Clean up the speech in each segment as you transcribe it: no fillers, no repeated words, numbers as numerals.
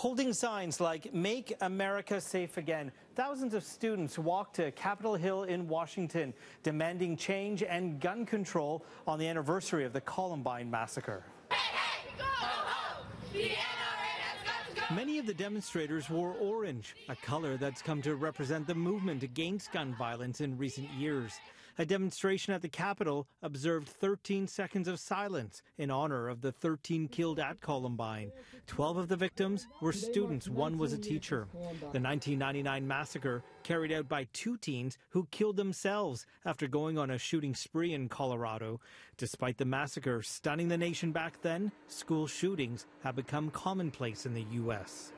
Holding signs like "Make America Safe Again," thousands of students walked to Capitol Hill in Washington, demanding change and gun control on the anniversary of the Columbine massacre. Hey, hey, go home! The NRA has got to go! Many of the demonstrators wore orange, a color that's come to represent the movement against gun violence in recent years. A demonstration at the Capitol observed 13 seconds of silence in honor of the 13 killed at Columbine. 12 of the victims were students, one was a teacher. The 1999 massacre carried out by two teens who killed themselves after going on a shooting spree in Colorado. Despite the massacre stunning the nation back then, school shootings have become commonplace in the U.S.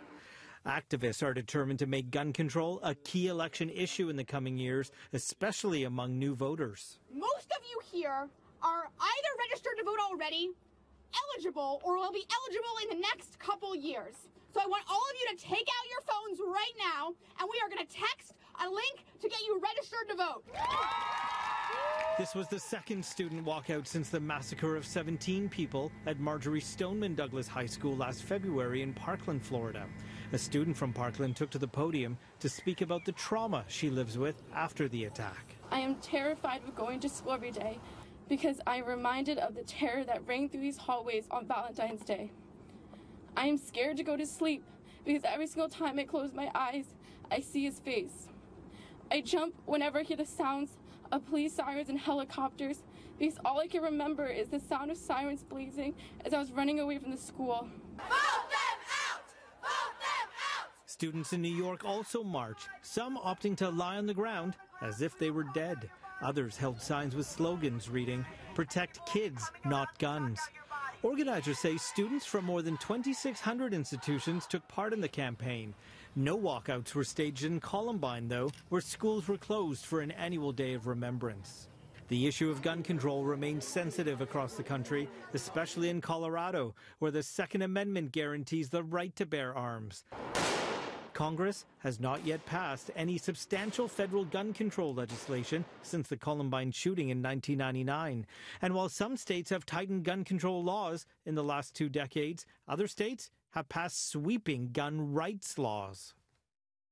Activists are determined to make gun control a key election issue in the coming years, especially among new voters. Most of you here are either registered to vote already, eligible, or will be eligible in the next couple years. So I want all of you to take out your phones right now, and we are going to text a link to get you registered to vote. This was the second student walkout since the massacre of 17 people at Marjorie Stoneman Douglas High School last February in Parkland, Florida. A student from Parkland took to the podium to speak about the trauma she lives with after the attack. I am terrified of going to school every day because I am reminded of the terror that rang through these hallways on Valentine's Day. I am scared to go to sleep because every single time I close my eyes, I see his face. I jump whenever I hear the sounds of police sirens and helicopters because all I can remember is the sound of sirens blazing as I was running away from the school. Vote them out! Vote them out! Students in New York also marched, some opting to lie on the ground as if they were dead. Others held signs with slogans reading, "Protect kids, not guns." Organizers say students from more than 2,600 institutions took part in the campaign. No walkouts were staged in Columbine, though, where schools were closed for an annual day of remembrance. The issue of gun control remains sensitive across the country, especially in Colorado, where the Second Amendment guarantees the right to bear arms. Congress has not yet passed any substantial federal gun control legislation since the Columbine shooting in 1999. And while some states have tightened gun control laws in the last 2 decades, other states have passed sweeping gun rights laws.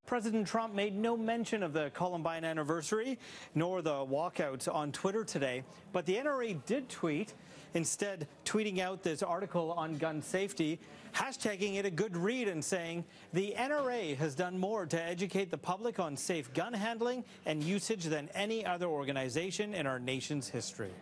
President Trump made no mention of the Columbine anniversary, nor the walkouts on Twitter today, but the NRA did tweet, instead tweeting out this article on gun safety, hashtagging it a good read and saying, "The NRA has done more to educate the public on safe gun handling and usage than any other organization in our nation's history."